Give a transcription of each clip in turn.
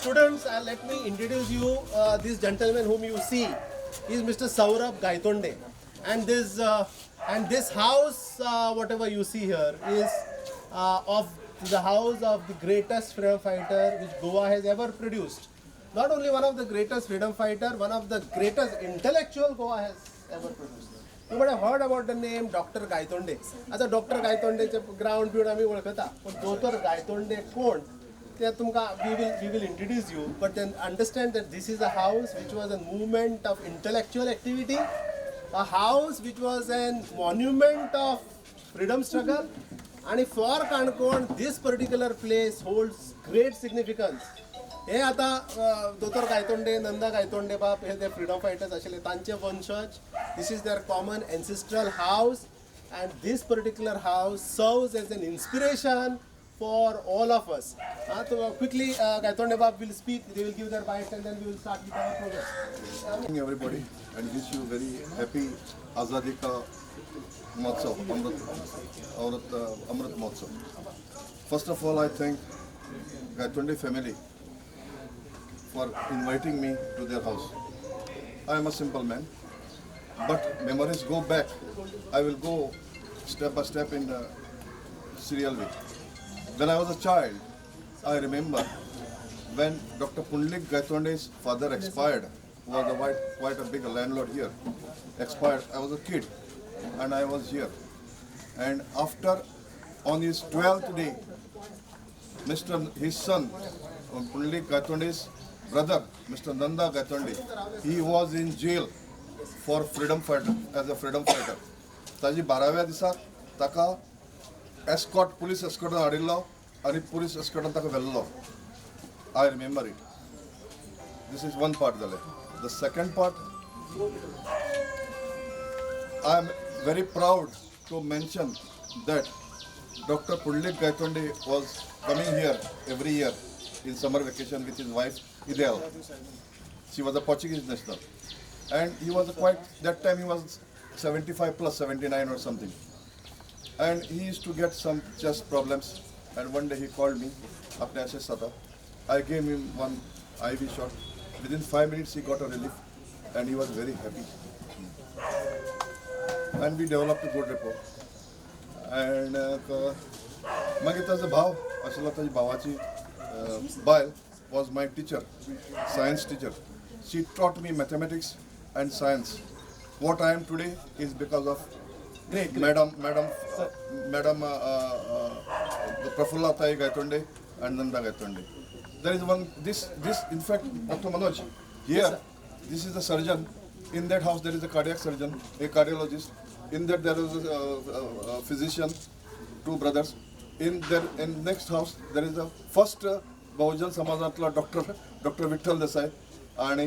students, let me introduce you this gentleman whom you see. He is Mr. Saurabh Gaitonde, and this house, whatever you see here, is of the house of the greatest freedom fighter which Goa has ever produced. Not only one of the greatest freedom fighter, one of the greatest intellectual Goa has ever produced. You might have heard about the name Dr. Gaitonde. आता Dr. Gaitonde चे ground build आम्ही ओळखता, पण Dr. Gaitonde कोण? ते तुमका we will introduce you, but then understand that this is a house which was a movement of intellectual activity, a house which was a monument of freedom struggle, and for Kankon this particular place holds great significance. हे आता दोतोर गायतोंडे, नंदा गायतोंडे बाप हे ते freedom fighters आशिल्ले तांचे वंशज. This is their common ancestral house, and this particular house serves as an inspiration for all of us. So quickly, Gaitonde Bab will speak. They will give their bites, and then we will start with our program. Good morning, everybody, and wish you very happy Azadi Ka Mahotsav, Amrit Mahotsav. First of all, I thank Gaitonde family for inviting me to their house. I am a simple man, but memories go back. I will go step by step in the serial way. When I was a child, I remember when Dr. Pundlik Gaitonde's father expired, who was quite a big landlord here, expired. I was a kid and I was here. And after, on his 12th day, his son, Pundlik Gaitonde's brother, Mr. Nanda Gaitonde, he was in jail for freedom fighter, as a freedom fighter. ताजी 12व्या दिसाक ताका escort, police escort हाडिल्लो आणि police escort ताका व्हेल्लो. I remember it. This is one part जालें. The second part, I am very proud to mention that Dr. Pundlik Gaitonde was coming here every year in summer vacation with his wife Ideal. She was a Portuguese national, and he was that time he was 75 plus 79 or something, and he used to get some chest problems, and one day he called me, apne aise sata. I gave him one IV shot. Within 5 minutes he got a relief, and he was very happy, and we developed a good rapport. And मागीर ताजो भाव आशिल्लो, ताजी भावाची बायल was my teacher, science teacher. She taught me mathematics and science. What I am today is because of Madam Prafulla Tai Gaitonde and Nanda Gaitonde. There is one, this in fact, Dr. Manoj, here, this is the surgeon. In that house there is a cardiac surgeon, a cardiologist. In that there is a physician, two brothers. In next house there is a first बहुजन समाजातला doctor Vitthal Desai आणि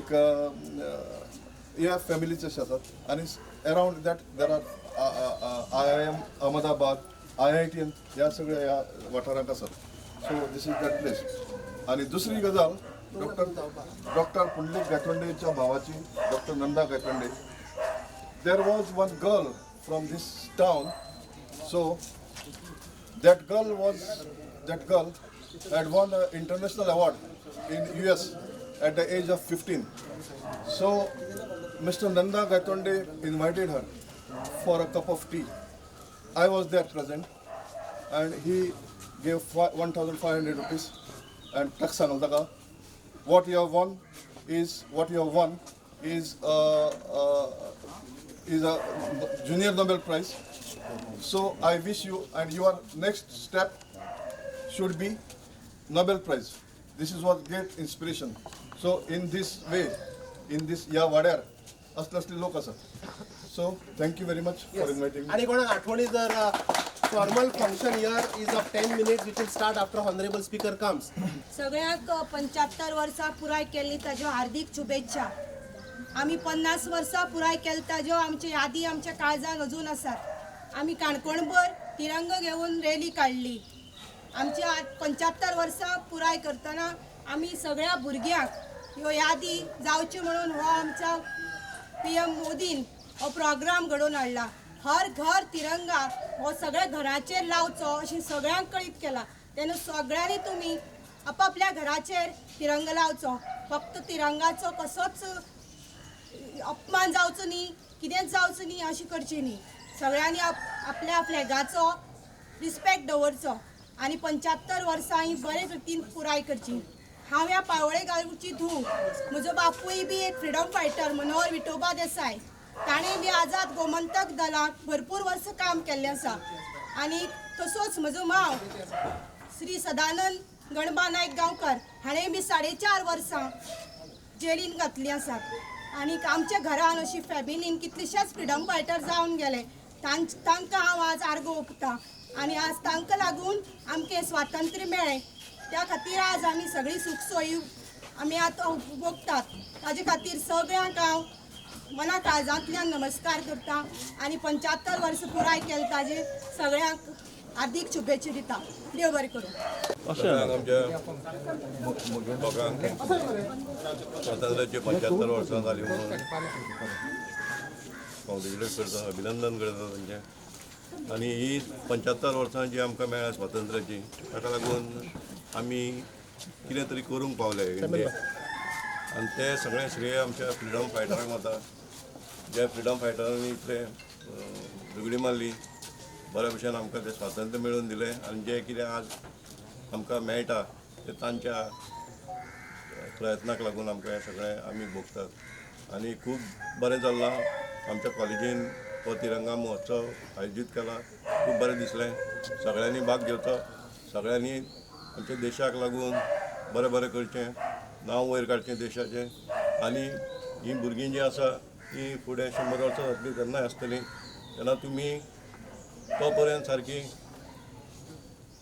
ह्या फॅमिलीचे आसात. आणि around that there are IIM Ahmedabad, IIT ह्या सगळ्या ह्या वाठारांत आसात. So this is that place. आणि दुसरी गजाल, डॉक्टर पुंडलीक गायतोंडेच्या भावाची doctor Nanda Gaitonde. There was one girl from this town. So that girl had won an international award in US at the age of 15. So Mr. Nanda Gaitonde invited her for a cup of tea. I was there present, and he gave 1,500 rupees and taksan daga. What you have won is a Junior Nobel Prize. So I wish you, and your next step should be Nobel Prize. This is what great inspiration. So in this way, in this या वाड्यार असले लोक असतात. So thank you very much for inviting me. आणि कोणाक आठवणी जर formal function here is of 10 minutes which will start after honorable speaker comes. सगळ्याक 75 वर्सां पुराय केल्ली ताज्यो हार्दिक शुभेच्छा. आमी 50 वर्सां पुराय केली ताज्यो आमची यादी आमच्या काळजान अजून आसात. आमी काणकोणभर तिरंग घेऊन रॅली काढली. आमच्या 75 वर्सां पुराय करतना आमी सगळ्या भुरग्यांक ह्यो यादी जावची म्हणून हो आमचा PM मोदीन हो प्रोग्राम घडोवन हाडला. हर घर तिरंगा हो सगळ्या घराचेर लावचो अशी सगळ्यांक कळीत केला. तेन्ना सगळ्यांनी तुम्ही आपापल्या घराचेर तिरंगा लावचो. फक्त तिरंगाचो कसोच अपमान जावचो न्ही, कितेंच जावचो न्ही अशी करची न्ही. सगळ्यांनी आपल्या फ्लॅगाचो रिस्पेक्ट दवरचो आनी 75 वर्सां ही बरे रितीन पुराय करची. हांव ह्या पाळोळे गांवची धूव. म्हजो बापूय बी एक फ्रिडम फायटर मनोहर विठोबा देसाय. ताणें बी आझाद गोमंतक दलांत भरपूर वर्स काम केल्लें आसा. आनी तसोच म्हजो मांव श्री सदानंद गणबा नायक गांवकर हाणें बी 4.5 वर्सां जेलीन घातलीं आसात. आनी आमच्या घरान अशी फॅमिलीन कितलेशेच फ्रिडम फायटर जावन गेले. तांकां हांव आज आर्गो ओंपतां आनी आज तांकां लागून आमचें स्वातंत्र्य मेळ्ळें. त्या खातीर आज आमी सगळी सुख सोयी आमी आतां भोगतात. ताजे खातीर सगळ्यांक हांव मना काळजांतल्यान नमस्कार करता आनी 75 वर्स पुराय केले ताजे सगळ्यांक हार्दिक शुभेच्छा दिता. देव बरें करूं. सगळ्यांक आमच्या लोकांक स्वातंत्र्याची 75 वर्सां जाली म्हणून कॉंग्रेच्युलेट करता, अभिनंदन करता तांचें. आनी ही 75 वर्सां जी आमकां मेळ्ळ्या स्वातंत्र्याची ताका लागून आमी कितें तरी करूंक पावले इंडियेक. आनी ते सगळें श्रेय आमच्या फ्रिडम फायटरांक वता. जे फ्रिडम फायटरांनी इतले झगडी मारली, बऱ्या भशेन आमकां तें स्वातंत्र्य मेळून दिलें. आनी जें कितें आज आमकां मेळटा तें तांच्या प्रयत्नाक लागून आमकां हें सगळें आमी भोगतात. आनी खूब बरें जाल्लां. आमच्या कॉलेजीन हो तिरंगा महोत्सव आयोजीत केला. खूब बरें दिसलें. सगळ्यांनी भाग घेवचो. सगळ्यांनी आमच्या देशाक लागून बरें बरें करचें, नांव वयर काडचें देशाचें. आनी हीं भुरगीं जीं आसा ती फुडें 100 वर्सां जातलीं तेन्नाय आसतलीं. तेन्ना तुमी तो पर्यंत सारकी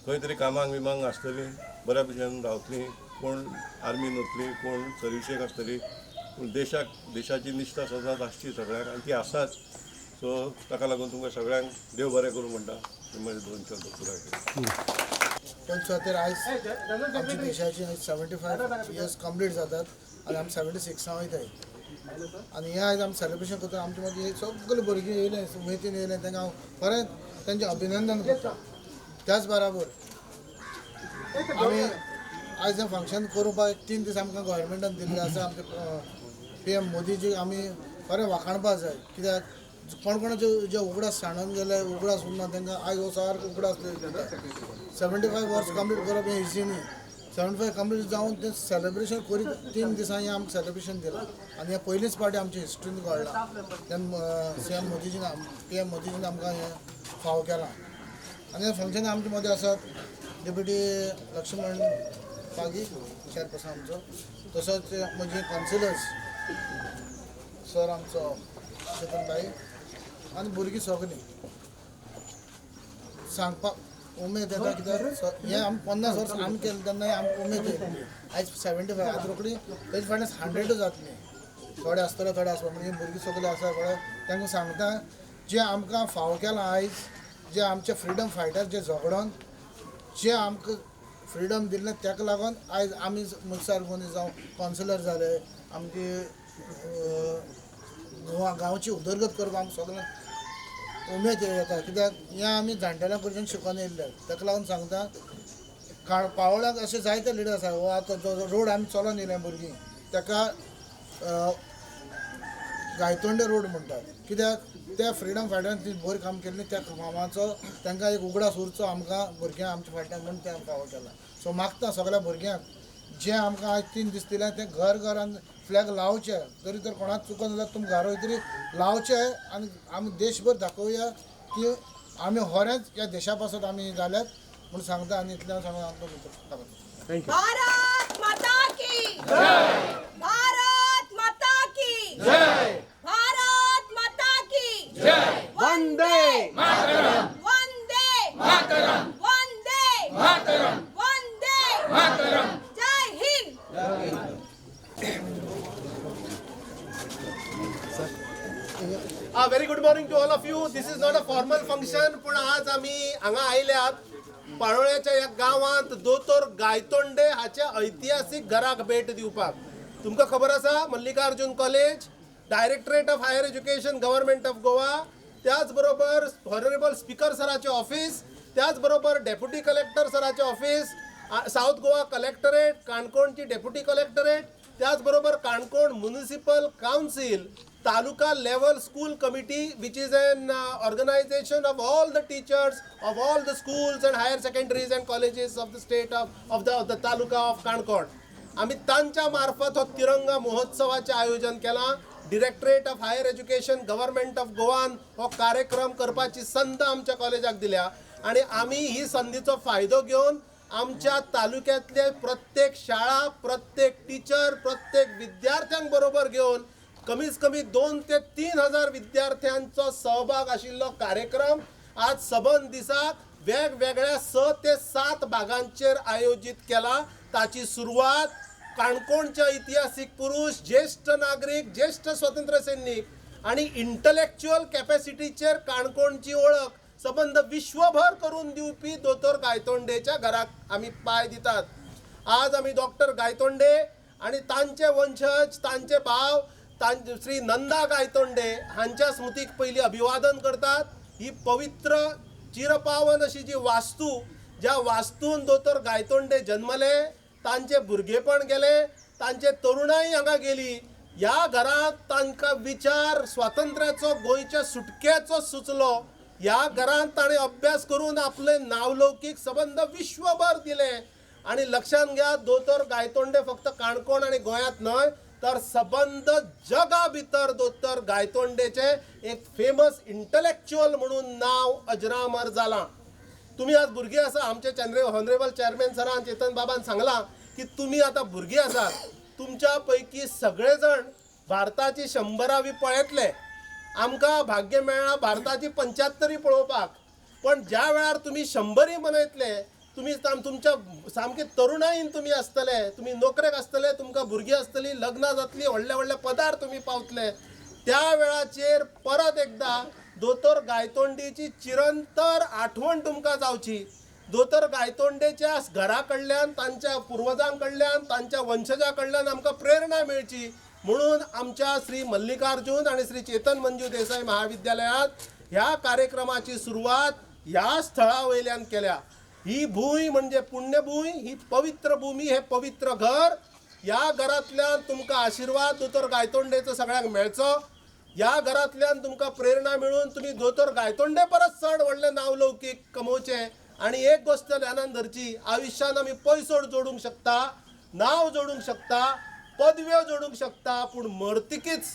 खंय तरी कामाक बिमांक आसतलीं, बऱ्या भशेन रावतलीं. कोण आर्मीन वतलीं, कोण सर्विसेक आसतलीं. पूण देशाची निश्ठा सदांच आसची सगळ्यांक आनी ती आसाच. सो ताका लागून तुमकां सगळ्यांक देव बरें करूं म्हणटा. म्हजे 2 शब्द पुराय केले. 75 आयज आमच्या देशाची 75 इयर्स कंप्लीट जातात आनी आमी 76 वयताय. आनी हे आयज आमी सेलिब्रेशन करता. आमचे मदीं सगळे भुरगीं येयले, उमेदीन येयले. तांकां हांव खरेंच तांचें अभिनंदन करता. त्याच बराबर आमी आयज हें फंक्शन करूपाक 3 दीस आमकां गोवोरमेंटान दिल्ले आसा. आमचे PM मोदीजी आमी खरें वाखाणपाक जाय. कित्याक कोण कोणाचे जे उगडास सांडून गेले, उगडास उरना तांकां आयज हो सारको उगडास दिता. 75 वर्स कंप्लीट करप हें इजी न्ही. 75 कंप्लीट जावन तें सेलिब्रेशन करीत 3 दिसांनी हें आमकां सेलिब्रेशन दिलां. आनी हें पयलींच पावटी आमच्या हिस्ट्रीन कळ्ळां. तेन्ना PM मोदीजीन आमकां हें फाव केलां. आनी हे फंक्शन आमचे मदीं आसात डेप्युटी लक्ष्मण पागी चेअरपर्सन आमचो, तसोच म्हजे कावन्सिलर्स सर आमचो चेतनबाई आनी भुरगीं सगळीं. सांगपाक उमेद येता कित्याक हें आमी 50 वर्सां आमी केलें तेन्ना आमकां उमेद येयली. आयज 75 आयज रोखडी तेजे फाटल्यान 100 जातलीं. थोडे आसतले थोडे आसतले म्हणजे भुरगीं सगळे आसा पळय तांकां सांगता जें आमकां फाव केलां आयज, जे आमचे फ्रिडम फायटर जे झगडोन जे आमकां फ्रिडम दिल्लें ताका लागून आयज आमी मुखार मनीस जावं कावन्सिलर जाले. आमची गांवची उदरगत करपाक आमकां सगळ्यांक उमेद येता. कित्याक हें आमी जाणटेल्या कडच्यान शिकून येयल्ले. ताका लागून सांगता पावोळ्याक अशे जायते लिडर आसा. हो आतां जो रोड आमी चलोन येयले भुरगीं ताका गायतोंडे रोड म्हणटात. कित्याक त्या फ्रिडम फायटरान ती बरी काम केल्ली. त्या कामाचो तांकां एक उगडास उरचो आमकां भुरग्यांक आमच्या फाटल्यान म्हणून तें फावो केला. सो मागता सगळ्या भुरग्यांक जें आमकां आयज 3 दीस दिले तें घरान फ्लॅग लावचे. जरी तर कोणाक चुकून जाल्यार तुमी घरा वयतरी लावचे आनी आमी देशभर दाखोवया की आमी खरेंच ह्या देशा पासत आमी जाल्यात म्हणून सांगता. आनी इतलें सांगून आमकां भारत माता की जय. भारत माता की जय. भारत माता की जय. वंदे मातरम. वंदे मातरम. वंदे मातरम. वंदे मातरम. जय Hind. Very good morning to all of you. This is not a formal function, पण आज आम्ही हांगा आयल्यात पाळोळ्याच्या ह्या गांवांत दोतोर गायतोंडे हाच्या ऐतिहासीक घराक भेट दिवपाक. तुमकां खबर आसा Mallikarjun college, directorate of higher education government of Goa, त्याच बरोबर हॉनरेबल स्पीकर सराचें ऑफिस, त्याच बरोबर डेप्युटी कलेक्टर सराचें ऑफिस साऊथ गोवा कलेक्टरेट, काणकोणची डेप्युटी कलेक्टरेट, त्याचबरोबर Canacona municipal council, taluka level school committee which is an organisation of all the teachers of all the schools and higher secondaries and colleges of the state of the taluka of Canacona. आम्ही तांच्या मार्फत हो तिरंगा महोत्सवाचे आयोजन केला. Directorate of higher education government of गोवान हो कार्यक्रम करपाची संद आमच्या कॉलेजाक दिल्या आणि आम्ही ही संधीचो फायदो घेवन आमच्या तालुक्यातले प्रत्येक शाळा, प्रत्येक टीचर, प्रत्येक विद्यार्थ्यांक बरोबर घेवन कमीत कमी 2 ते 3 हजार विद्यार्थ्यांचो सहभाग आशिल्लो कार्यक्रम आज सबंद दिसाक वेगवेगळ्या 6 ते 7 भागांचेर आयोजित केला. ताची सुरवात काणकोणच्या इतिहासीक पुरुष, ज्येष्ठ नागरिक, ज्येष्ठ स्वातंत्र्य सैनिक आणि इंटलेक्च्युअल कॅपॅसिटीचेर काणकोणची ओळख संबंध विश्वभर करून दिवपी दोतोर गायतोंडेच्या घराक आम्ही पाय दितात. आज आम्ही डॉक्टर गायतोंडे आणि तांचे वंशज, तांचे भाव श्री नंदा गायतोंडे हांच्या स्मृतीक पयली अभिवादन करतात. ही पवित्र चिरपावन अशी जी वास्तू, ज्या वास्तून दोतोर गायतोंडे जन्मले, तांचे भुरगेपण गेले, तांचे तरुणाई हांगा गेली. ह्या घरांत तांकां विचार स्वातंत्र्याचो, गोंयच्या सुटकेचो सुचलो. ह्या घरांत ताणें अभ्यास करून आपले नावलौकीक संबंध विश्वभर दिले. आणि लक्षात घ्या, दोतोर गायतोंडे फक्त काणकोण आणि गोंयांत न्हय तर सबंद जगा भितर दोतोर गायतोंडेचे एक फेमस इंटलेक्च्युअल म्हणून नाव अजरामर जालां. तुम्ही आज भुरगीं आसा, आमचे ऑनरेबल चेअरमॅन सरान, चेतन बाबान सांगलां की तुम्ही आता भुरगीं आसात. तुमच्या पैकी सगळे जण भारताची 100वी पळयतले. आमकां भाग्य मेळ्ळां भारताची 75 पळोवपाक. पण ज्या वेळार तुम्ही 100 मनयतले, तुम्ही तुमच्या सामके तरुणाईन तुम्ही आसतले, तुम्ही नोकरेक आसतले, तुमकां भुरगीं आसतली, लग्नां जातली, व्हडले व्हडले पदार तुम्ही पावतले. त्या वेळाचेर परत एकदा दोतोर गायतोंडेची चिरंतर आठवण तुमकां जावची. दोतोर गायतोंडेच्या घरा कडल्यान, तांच्या पूर्वजां कडल्यान, तांच्या वंशजा कडल्यान आमकां प्रेरणा मेळची म्हणून आमच्या श्री मल्लिकार्जुन आणि श्री चेतन मंजू देसाई महाविद्यालयात ह्या कार्यक्रमाची सुरुवात ह्या स्थळा वयल्यान केल्या. ही भूंय म्हणजे पुण्यभूंय, ही पवित्र भूमी, हे पवित्र घर. या घरातल्यान तुमकां आशीर्वाद दोतोर गायतोंडेचो सगळ्यांक मेळचो. या घरातल्यान तुमकां प्रेरणा मिळून तुम्ही दोतोर गायतोंडे परत चड व्हडले नावलौकीक कमोवचे. आणि एक गोष्ट ध्यानान धरची, आयुष्यान आमी पयसो जोडूंक शकता, नाव जोडूंक शकता, पदव्यो जोडूंक शकता, पूण मर्तिकीच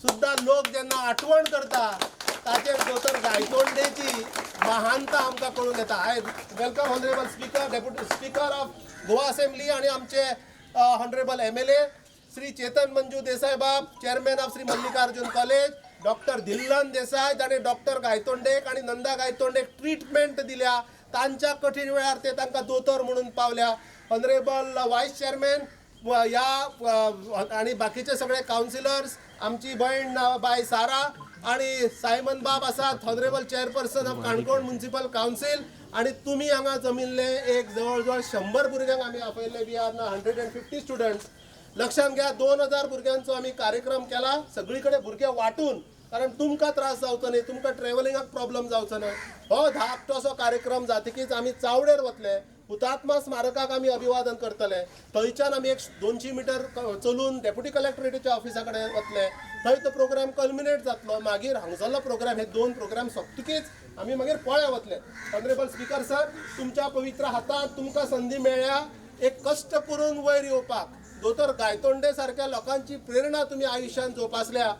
सुद्धा लोक जेन्ना आठवण करता ताचेर दोतोर गायतोंडेची महानता आमकां कळून येता. I welcome honourable speaker, deputy speaker of Goa assembly आणि आमचे ऑनरेबल MLA श्री चेतन मंजू देसाई बाब, chairman of Shri Mallikarjun college, doctor Dhillon Desai आणि डॉक्टर गायतोंडेक आणि नंदा गायतोंडेक ट्रीटमेंट दिल्या. तांच्या कठीण वेळार ते तांकां दोतोर म्हणून पावल्या. ऑनरेबल वायस चेअरमॅन या आणि बाकीचे सगळे काउन्सिलर्स, आमची बहीण बाय सारा आणि सायमन बाब आसात, honourable chairperson of Canacona municipal council. आणि तुम्ही हांगा जमिल्ले एक जवळजवळ 100 भुरग्यांक आमी आपयले. We R 150 students. लक्षात घ्या, 2000 भुरग्यांचो आम्ही कार्यक्रम केला, सगळीकडे भुरगे वाटून, कारण तुमकां त्रास जावचो न्ही, तुमकां ट्रॅव्हलिंगाक प्रॉब्लेम जावचो न्हय. हो 10 एकटोसो कार्यक्रम जातकीच आमी चावडेर वतले, हुतात्मा स्मारकाक आमी अभिवादन करतले. थंयच्यान आमी 200 मीटर चलून डेप्युटी कलेक्टरेटीच्या ऑफिसा कडेन वतले. थंय तो प्रोग्राम कल्मिनेट जातलो. मागीर हांगसरलो प्रोग्राम, हे 2 प्रोग्राम सोंपतकीच आमी मागीर पोळ्या वतले. ऑनरेबल स्पीकर सर, तुमच्या पवित्र हातांत तुमकां संधी मेळ्ळ्या एक कश्ट करून वयर येवपाक. दोतोर गायतोंडे सारख्या लोकांची प्रेरणा तुम्ही आयुष्यात जोपासल्या.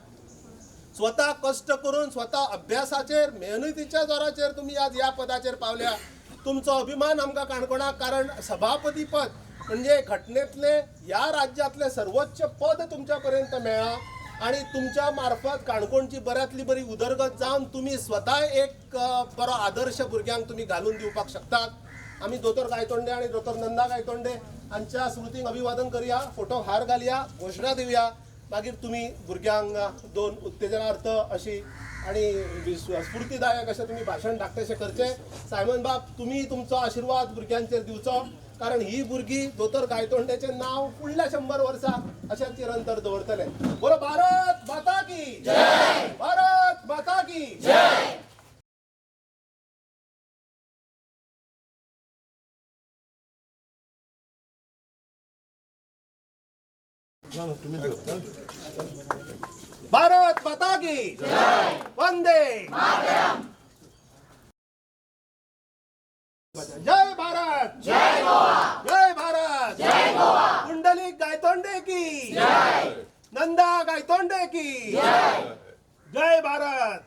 स्वतः कष्ट करून, स्वतः अभ्यासाचेर, मेहनतीच्या जोराचेर तुम्ही आज या पदाचेर पावल्या. तुमचो अभिमान आमकां काणकोणाक, कारण सभापती पद म्हणजे घटनेतले या राज्यातले सर्वोच्च पद तुमच्या पर्यंत मेळ्ळा. आणि तुमच्या मार्फत काणकोणची बऱ्यांतली बरी उदरगत जावन तुम्ही स्वतः एक बरो आदर्श भुरग्यांक तुम्ही घालून दिवपाक शकतात. आम्ही दोतोर गायतोंडे आणि दोतोर नंदा गायतोंडे हांच्या स्मृतीक अभिवादन करूया, फोटो हार घालया, घोषणा दिवया. मागीर तुम्ही भुरग्यांक 2 उत्तेजनार्थ अशी आणि स्फूर्तीदायक अशें तुम्ही भाशण धाकटेशें करचें. सायमन बाब, तुम्ही तुमचो आशीर्वाद भुरग्यांचेर दिवचो, कारण ही भुरगीं दोतोर गायतोंडेचें नांव फुडल्या 100 वर्सां अशें चिरंतर दवरतले. बोलो भारत माता की जय, भारत माता की जय. भारत माता की वंदे जय भारत जय भारत कुंडलिक गायतोंडे की नंदा गायतोंडे की जय भारत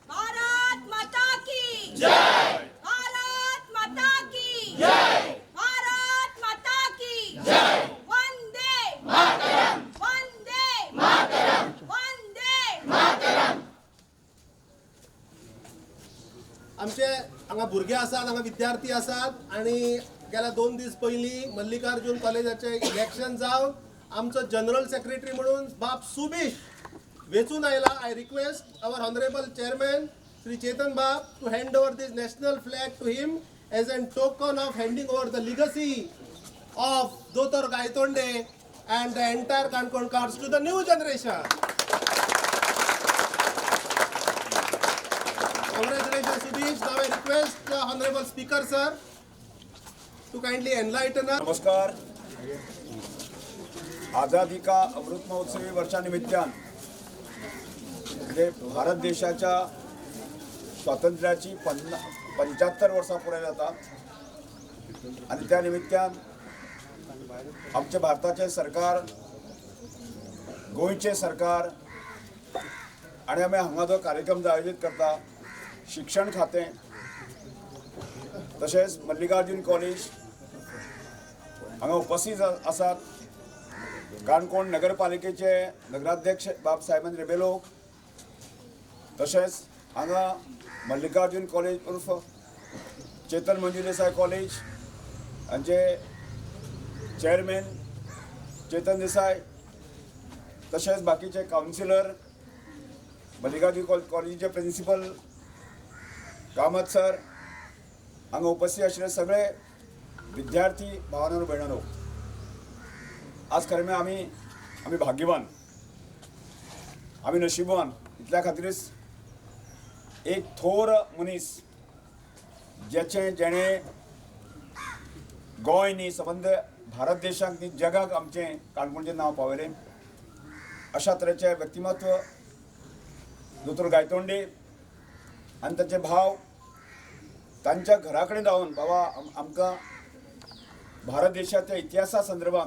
भारत माता की जय, भारत माता की जय, भारत माता की जय, वंदे मातरम, वंदे मातरम, वंदे मातरम. आमचे हांगा भुरगे आसात, हांगा विद्यार्थी आसात आणि गेल्या 2 दीस पयलीं मल्लिकार्जुन कॉलेजाचे इलेक्शन जावन आमचो जनरल सेक्रेटरी म्हणून बाब सुबीश वेचून आयला. I request our honourable chairman Shri Chetan Bab to hand over this national flag to him as an token of handing over the legacy of दोतोर Gaitonde and the entire Canacona cards to the new generation. Congratulations, Subish. Now I request the Honorable Speaker, sir, to kindly enlighten us. नमस्कार. आझादी का अमृत महोत्सवी वर्षानिमित्तान म्हणजे भारत देशाच्या स्वातंत्र्याची 75 वर्सां पुराय जातात आणि त्या निमित्तान आमचे भारताचे सरकार गोंयचे सरकार आणि आमी हांगा जो कार्यक्रम आयोजीत करता शिक्षण खातें तशेंच मल्लिकार्जुन कॉलेज हांगा उपस्थित आसात. काणकोण नगरपालिकेचे नगराध्यक्ष बाबसाहेबन रेबेलो तशेंच हांगा मल्लिकार्जुन कॉलेज उर्फ चेतन मंजू देसाय कॉलेज हांचे चेअरमॅन चेतन देसाय तशेंच बाकीचे कावन्सिलर मल्लिकार्जुन कॉलेजीचे प्रिंसिपल कामत सर हांगा उपस्थित आशिल्ले सगळे विद्यार्थी भावांनो भयणांनो, आज खरें म्हणजे आमी भाग्यवान, आमी नशिबवान इतल्या खातीरच एक थोर मनीस जेणे गोंय न्ही संबंद भारत देशाक न्ही जगाक आमचें काणकोणचें नांव पावयलें. अशा तरेचें व्यक्तिमत्व दोतोर गायतोंडे आनी ताचे भाव तांच्या घरा कडेन रावन बाबा आमकां भारत देशाच्या इतिहासा संदर्भात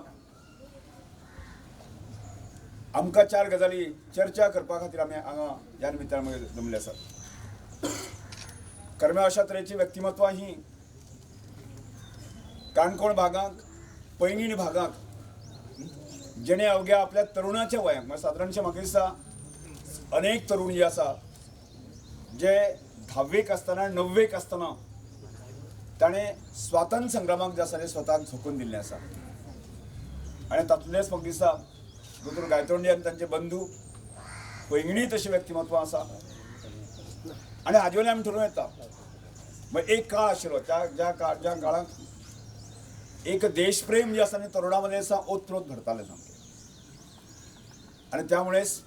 आमकां 4 गजाली चर्चा करपा खातीर आमी हांगा ह्या निमित्तान जमले आसात. खरें अशा तरेची व्यक्तिमत्वां ही काणकोण भागाक पैंगीण भागाक जेणे अवघ्या आपल्या तरुणाच्या वयांत म्हणजे सादारणशे म्हाका दिसता अनेक तरुण जे आसा जे 10वीक आसतना 9वीक आसतना ताणें स्वातंत्र्य संग्रामाक जे आसा तें स्वताक झोकून दिल्लें आसा आनी तातूंतलेंच म्हाका दिसता दोतोर गायतोंडे आनी तांचे बंधू पैंगीणी तशें व्यक्तिमत्वां आसा आनी हाजे वयल्यान आमी ठरोवन येता म्हणजे एक काळ आशिल्लो ज्या काळांत एक देशप्रेम जे आसा न्ही तरुणां मदें आसा ओतप्रोत भरतालें सामकें आनी त्यामुळेच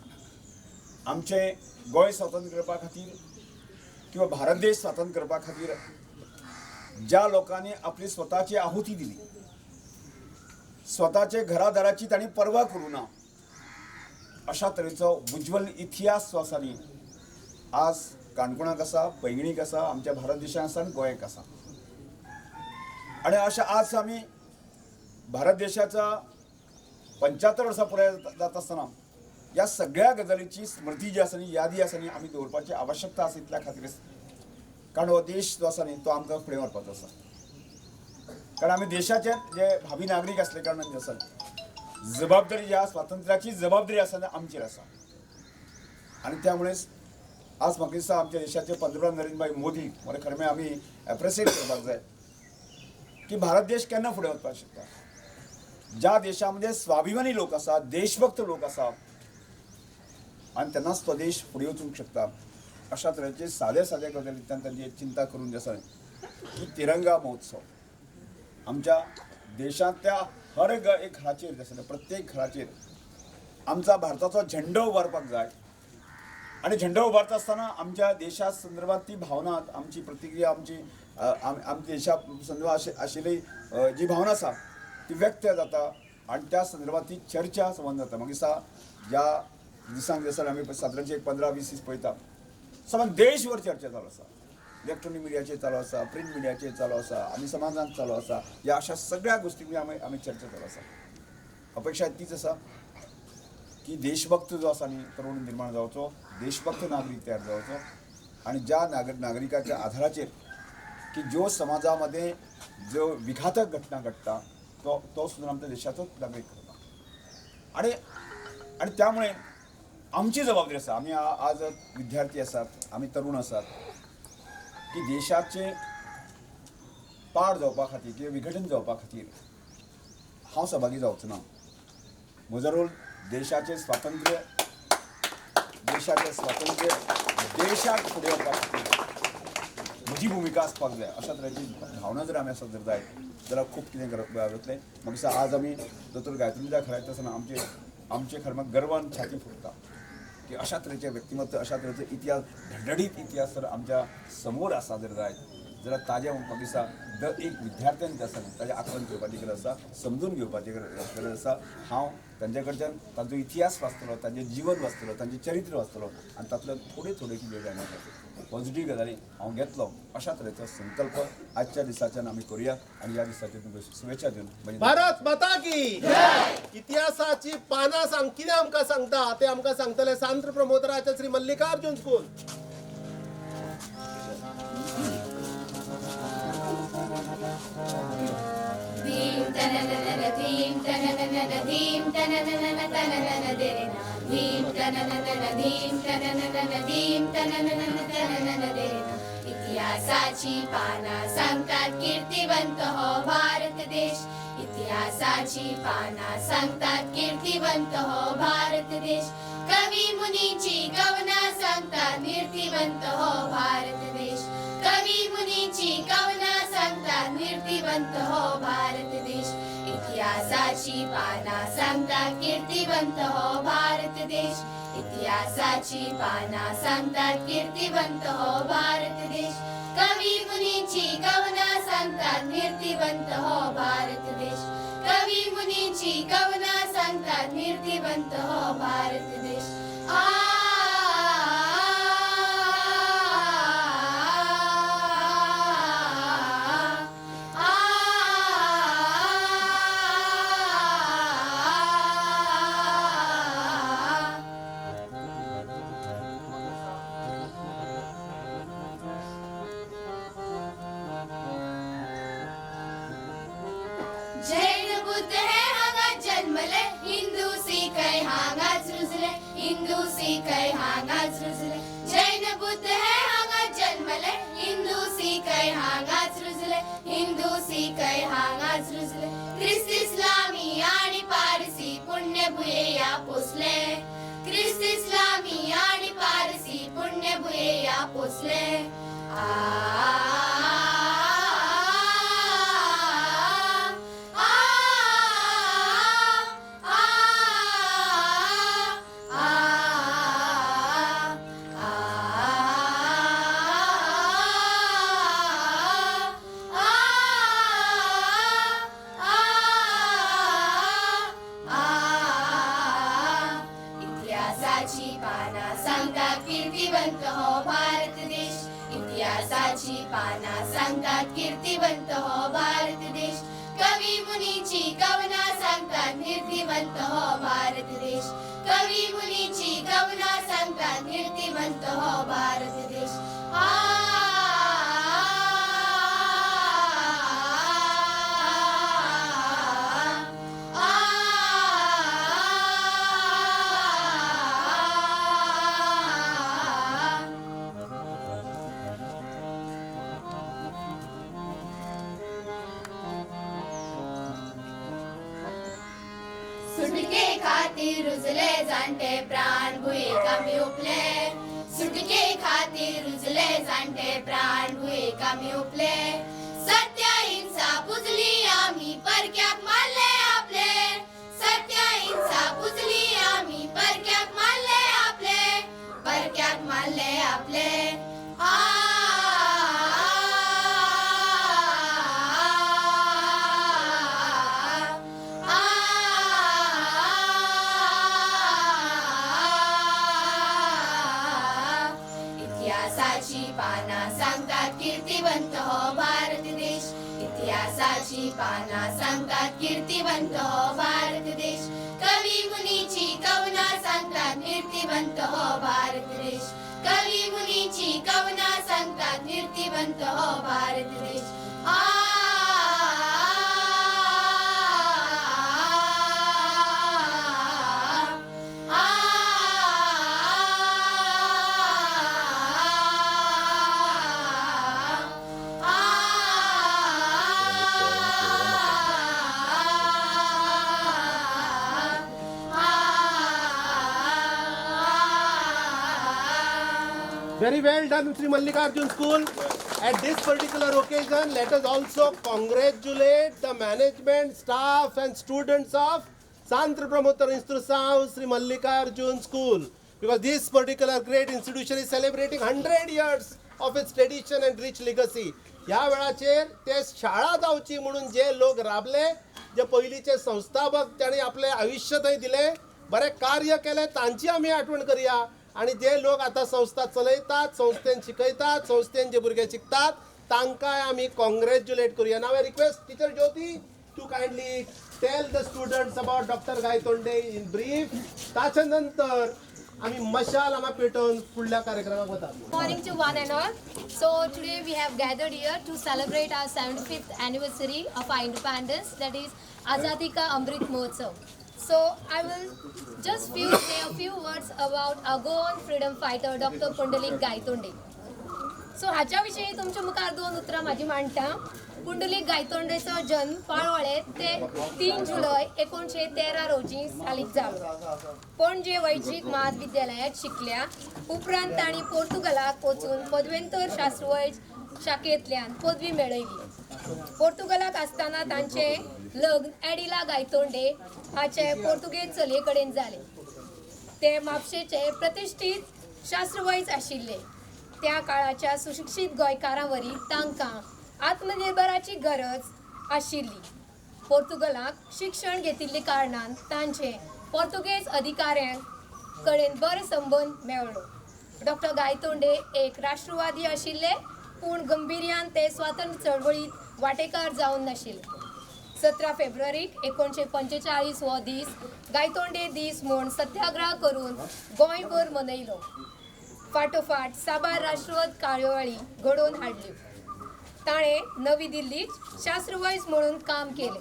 आमचें गोंय स्वातंत्र्य करपा खातीर किंवा भारत देश स्वातंत्र्य करपा खातीर ज्या लोकांनी आपली स्वताची आहुती दिली, स्वताचे घरादाराची तांणी पर्वा करूं ना, अशा तरेचो उज्वल इतिहास जो आसा न्ही आज काणकोणाक आसा, पैंगीणीक आसा, आमच्या भारत देशांत आसा आनी गोंयाक आसा. आनी अशें आज आमी भारत देशाचा 75 वर्सां पुराय जाता आसतना ह्या सगळ्या गजालीची स्मृती जी आसा न्ही यादी आसा न्ही आमी दवरपाची आवश्यकता आसा इतल्या खातीरच. कारण हो देश जो आसा न्ही तो आमकां फुडें व्हरपाचो आसा. कारण आमी देशाचे जे भावी नागरीक आसले कारणान जे आसा जबाबदारी जी आसा स्वातंत्र्याची जबाबदारी आसा ती आमचेर आसा. आनी त्यामुळेच आज म्हाका दिसता आमच्या देशाचे पंतप्रधान नरेंद्र भाई मोदी म्हळ्यार खरें म्हणजे आमी एप्रिशिएट करपाक जाय की भारत देश केन्ना फुडें वचपाक शकता. ज्या देशामध्ये स्वाभिमानी लोक आसा, देशभक्त लोक आसा आनी तेन्नाच तो देश फुडें वचूंक शकता. अशा तरेचे सादे सादे गजालींतल्यान तांची चिंता करून जे आसा की तिरंगा महोत्सव आमच्या देशांतल्या हर एक घराचेर जे आसा प्रत्येक घराचेर आमचा भारताचो झेंडो उबारपाक जाय. आनी झेंडो उबारता आसतना आमच्या देशा संदर्भात ती भावना आमची प्रतिक्रिया आमची आमच्या देशा संदर्भात आशिल्ली जी भावना आसा ती व्यक्त जाता आणि त्या संदर्भात ती चर्चा संबंध जाता. म्हाका दिसता ज्या दिसांनी आमी सादारणचे 15-20 दीस पळयता सगळ्या देशभर चर्चा चालू आसा. इलेक्ट्रॉनिक मिडियाचेर चालू आसा, प्रिंट मिडियाचेर चालू आसा, आमी समाजांत चालू आसा. ह्या अशा सगळ्या गोष्टी आमी चर्चा चालू आसा. अपेक्षा तीच आसा की देशभक्त जो आसा न्ही तरुण निर्माण जावचो, देशभक्त नागरीक तयार जावचो आणि ज्या नागरिकाच्या आधाराचेर की ज्यो समाजामध्ये जो विघातक घटना घडटा तो सुद्धा आमच्या देशाचोच नागरीक करता. आणि त्यामुळे आमची जबाबदारी आसा, आमी आज विद्यार्थी आसात, आमी तरुण आसात, की देशाचे पाड जावपा खातीर किंवा विघटन जावपा खातीर हांव सहभागी जावचो ना. म्हजो रोल देशाचे स्वातंत्र्य देशाक फुडें व्हरपा खातीर म्हजी भुमिका आसपाक जाय. अशा तरेची भावना जर आमी आसत जर जाय जाल्यार खूब कितें जातलें. म्हाका दिसता आज आमी दोतोर गायत्रीच्या खऱ्या आसतना आमचे खरें म्हाका गर्वान छाती फुटता की अशा तरेचे व्यक्तिमत्व, अशा तरेचो इतिहास, धडधडीत इतिहास जर आमच्या समोर आसा जर जायत जाल्यार ताजें म्हाका दिसता दर एक विद्यार्थ्यान जे आसा ताजें आकलन घेवपाची गरज आसा, समजून घेवपाची गरज आसा. हांव तांचे कडच्यान तांचो इतिहास वाचतलो, तांचें जीवन वाचतलो, तांचें चरित्र वाचतलो आनी तातूंतल्यान थोडे कितें जायना पॉझिटीव गजाली हांव घेतलो. अशा तरेचो संकल्प आजच्या दिसाच्यान आमी करुया आणि ह्या दिसाचे तुमकां शुभेच्छा दिवन भारत माता की इतिहासाची पानां कितें आमकां सांगता ते आमकां सांगतले सांत्र प्रमोदराचे श्री मल्लिकार्जुन स्कूल. धीम तनननन धीम तनननन धीम तनननन तननन देरेना धीम तनननन धीम तनननन धीम तनननन तननन देरेना. इतिहासाची पाना सांगतात कीर्तिवंत हो भारत देश. इतिहासाची पाना सांगतात कीर्तिवंत हो भारत देश. कवी मुनीची कवना सांगतात कीर्तिवंत हो भारत देश. कवी मुनीची कवना सांगतात कीर्तिवंत हो भारत देश. इतिहासाची पाना सांगतात कीर्तिवंत हो भारत देश. इतिहासाची पाना सांगतात कीर्तिवंत हो भारत देश. कवी मुनीची कवना सांगतात कीर्तिवंत हो भारत देश. कवी मुनीची कवना सांगतात कीर्तिवंत हो भारत देश. जैन बुद्ध हे हांगा जन्मले, हिंदू सिख हांगाच रुजले, हिंदू सिख हांगाच रुजले. जैन बुद्ध हे हांगा जन्मले, हिंदू सिख हांगाच रुजले, हिंदू सिख हांगाच रुजले. ख्रिस्त इस्लामी आणि पारसी पुण्य भुयेया पोचले. ख्रिस्त इस्लामी आणि पारसी पुण्य भुयेया पोचले. इतिहासाची पाना सांगतात कीर्तिवंत हो भारत देश. इतिहासाची पाना सांगतात कीर्तिवंत हो भारत देश. कवी मुनीची कवना सांगतात कीर्तिवंत हो भारत देश. कवी मुनीची कवना सांगतात कीर्तिवंत हो भारत देश. सुटके खातीर रुजले जाणटे प्राण भुये कामी उपले. सुटके खातीर रुजले जाणटे प्राण भुये कामी उपले. सत्य हिंसा पुजली आम्ही परक्याक मारले आपले. सत्य हिंसा पुजली आम्ही परक्याक मारले आपले. परक्याक मारले आपले. कीर्तिवंत हो भारत देश इतिहासाची पाना सांगतात कीर्तिवंत हो भारत देश कवी मुनीची कवना सांगतात कीर्तिवंत हो भारत देश कवी मुनीची कवना सांगतात कीर्तिवंत हो भारत देश Very well done, Sri Mallikarjun School. At this particular occasion, let us also congratulate the management, staff and students of Santra Pramotar Institute Sri Mallikarjun School. Because this particular great institution is celebrating 100 years of its tradition and rich legacy. ह्या वेळाचेर ते शाळा जावची म्हणून जे लोक राबले, जे पयलींचे संस्थापक त्यांनी आपले आयुष्य थंय दिले, बरे कार्य केले, तांची आमी आठवण करूया. आणि जे लोक आता संस्था चलयतात, संस्थेन शिकयतात, संस्थेन जे भुरगे शिकतात, तांकांय आमी कॉंग्रॅच्युलेट करूया. Now I request teacher Jyoti to kindly tell the students about doctor Gaitonde in brief. ताच्या नंतर आमी मशाल हांगा पेटोवन फुडल्या कार्यक्रमाक वतात. Morning to one and all. So today we have gathered here to celebrate our 75th anniversary of our independence, that is Azadi Ka Amrit Mahotsav. So I will just say a few words about our Goan freedom fighter Dr. Pundalik Gaitonde. So हाच्या विषयी तुमच्या मुखार दोन उतरां माझी मांडटा. पुंडलीक गायतोंडेचो जन्म पाळोळे ते 3 जुलय 1913 रोजी सालीक जालो. पणजे वैज्ञिक महाविद्यालयात शिकल्या. उपरांत तांणी पोर्तुगालाक वचून पदव्युत्तर शास्त्रवैज शाखेंतल्यान पदवी मेळयली. पोर्तुगालाक आसतना तांचे लग्न एडिला गायतोंडे हाचे पोर्तुगेज चलये कडेन जाले. ते म्हापशेचे प्रतिश्ठीत शास्त्रवैज आशिल्ले. त्या काळाच्या सुशिक्षित गोंयकारांवरी तांकां आत्मनिर्भराची गरज आशिल्ली. पोर्तुगालाक शिक्षण घेतिल्ले कारणान तांचे पोर्तुगेज अधिकाऱ्यां कडेन बरे संबंद मेळ्ळो. डॉक्टर गायतोंडे एक राष्ट्रवादी आशिल्ले, पूण गंभीर्यान ते स्वातंत्र्य चळवळीत वांटेकार जावन नाशिल्ले. 17 फेब्रुवारीक 1945 हो दीस गायतोंडे दीस म्हूण सत्याग्रह करून गोंयभर मनयलो. फाटोफाट साबार राष्ट्रवाद कार्यावळी घडोवन हाडल्यो. ताणें नवी दिल्लीत शास्त्रवैज म्हणून काम केलें.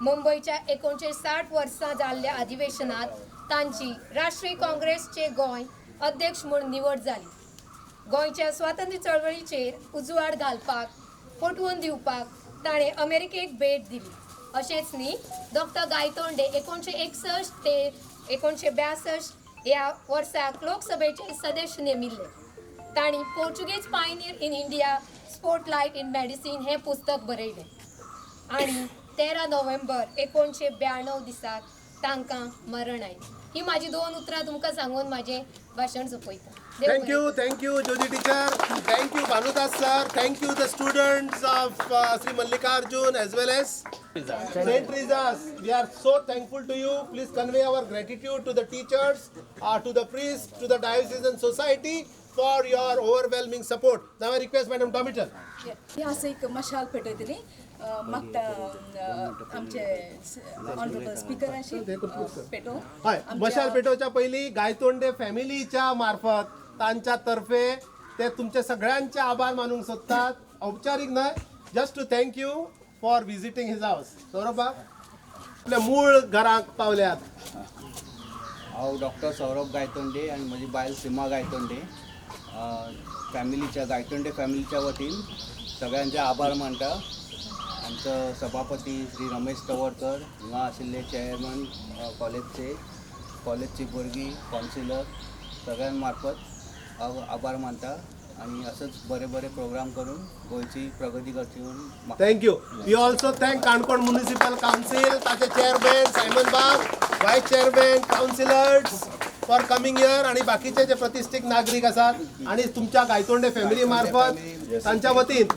मुंबयच्या 1960 वर्सां जाल्ल्या अधिवेशनात तांची राष्ट्रीय काँग्रेसचे गोंय अध्यक्ष म्हणून निवड जाली. गोंयच्या स्वातंत्र्य चळवळीचेर उजवाड घालपाक, पटवून दिवपाक ताणें अमेरिकेक भेट दिली. अशेंच न्ही, डॉक्टर गायतोंडे 1961 ते 1962 ह्या वर्साक लोकसभेचे सदस्य नेमिल्ले. तांणी Portuguese pioneer in India spotlight in medicine हें पुस्तक बरयलें. आनी 13 नोव्हेंबर 1992 दिसाक तांकां मरण आयलें. ही माझी दोन उतरां तुमकां सांगून माझें भाशण सोंपयता. Thank you, Jyoti teacher. Thank you, Bhanudas sir. Thank you, the students of Sri Mallikarjun as well as Saint Teresa's. We are so thankful to you. Please convey our gratitude to the teachers, to the priests, to the diocesan society for your overwhelming support. Now I request Madam Tomital. मी असं एक मशाल पेटयतली मागता आमचे honourable स्पीकरांशी पेटो. हय, मशाल पेटोवच्या पयलीं गायतोंडे फॅमिलीच्या मार्फत तांच्या तर्फे ते तुमचे सगळ्यांचे आभार मानूंक सोदतात. औपचारीक न्हय, just to thank you for visiting his house. Saurabh आपल्या मूळ घराक पावल्यात. हांव डॉक्टर सौरभ गायतोंडे आनी म्हजी बायल सिमा गायतोंडे फॅमिलीच्या गायतोंडे फॅमिलीच्या वतीन सगळ्यांचे आभार मानता. आमचो सभापती श्री रमेश तवडकर, हिंगा आशिल्ले चेअरमन कॉलेजची भुरगीं, कावन्सिलर सगळ्यां मार्फत हांव आभार मानता. आणि असंच बरे बरे प्रोग्राम करून गोंयची प्रगती करची म्हणून thank you. We also thank Canacona municipal council, ताचे chairman Simon Bag, vice chairman, councillors for coming here आणि बाकीचे जे प्रतिष्ठित नागरिक आसात आणि तुमच्या गायतोंडे फॅमिली मार्फत तांच्या वतीन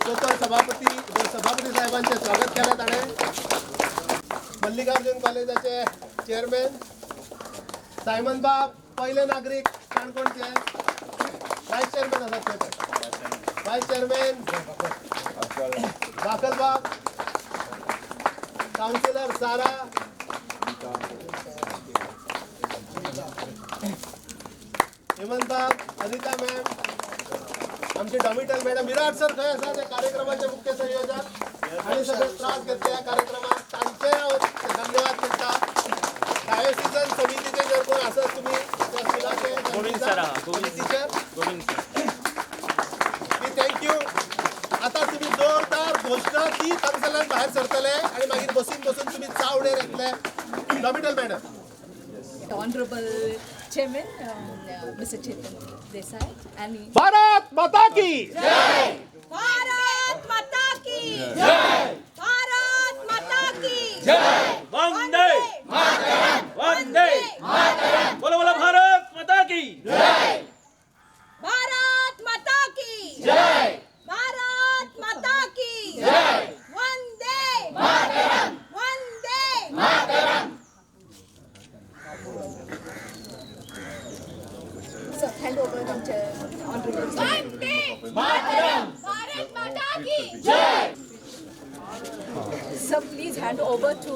सभापती साहेबांचे स्वागत केले. ताणें मल्लिकार्जुन कॉलेजाचे चेअरमॅन सायमन बाग, पहिले नागरिक काणकोणचे, व्हायस चेअरमॅन आसात ते. Vice Chairman Bakalbag, Councillor Sara, Hemantbag, Anita ma'am, आमचे डॉमिटल मॅडम, विराट सर खंय आसा ते कार्यक्रमाचे मुख्य संयोजक आणि सगळे त्रास घेतले या कार्यक्रमात तांचे हांव धन्यवाद करता. डायोसिजन समितीचे जर कोण आसत तुम्ही त्या स्कुलाचे टीचर थँक्यू. आता तुम्ही जोरदार घोषणा ती कन्सलान बाहेर सरतले आणि मागीर बसून तुम्ही चावडेर येतले. डॉमिटल madam. Honorable Chairman, Mr. Chetan Desai, and Bharat Mata की भारत माता की भारत माता की वंदे वंदे बोलो बोलो भारत माता की भारत माता की भारत माता की Vande Vande so hand over to Honorable Bharat Mata की जय Sir, please hand over to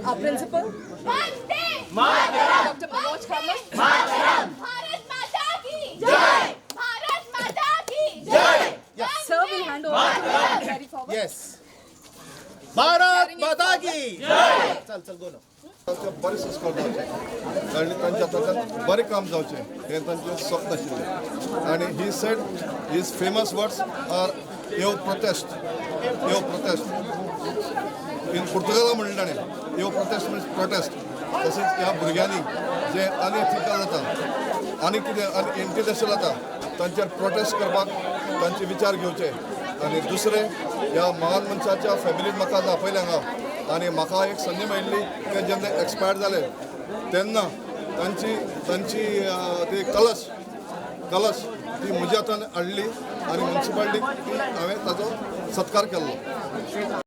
our principal, Vande Dr. Manoj Kamath. Bharat Mata की जय भारत माता की जय Sir will hand over to carry forward. Yes. Bharat Mata की चल गो ना. बरे संस्कार जावचे आनी तांच्या हातांतल्यान बरें काम जावचें हें तांचें स्वप्न आशिल्लें. आनी he said his famous words are यो प्रोटेस्ट इन पुर्तुगाला म्हणलें ताणें यो प्रोटेस्ट मीन्स प्रोटेस्ट. तशेंच ह्या भुरग्यांनी जे अनएथिकल जाता आनी कितें इंटरनॅशनल जाता तांचेर प्रोटेस्ट करपाक तांचे विचार घेवचे. आनी दुसरें ह्या महान मनशाच्या फॅमिलीन म्हाका दाखयलें हांगा आनी म्हाका एक संदी मेळिल्ली ते जेन्ना एक्सपायर जाले तेन्ना तांची ती कलश ती म्हज्या हातान हाडली आनी म्युन्सिपाल्टीक हांवें ताचो सत्कार केल्लो.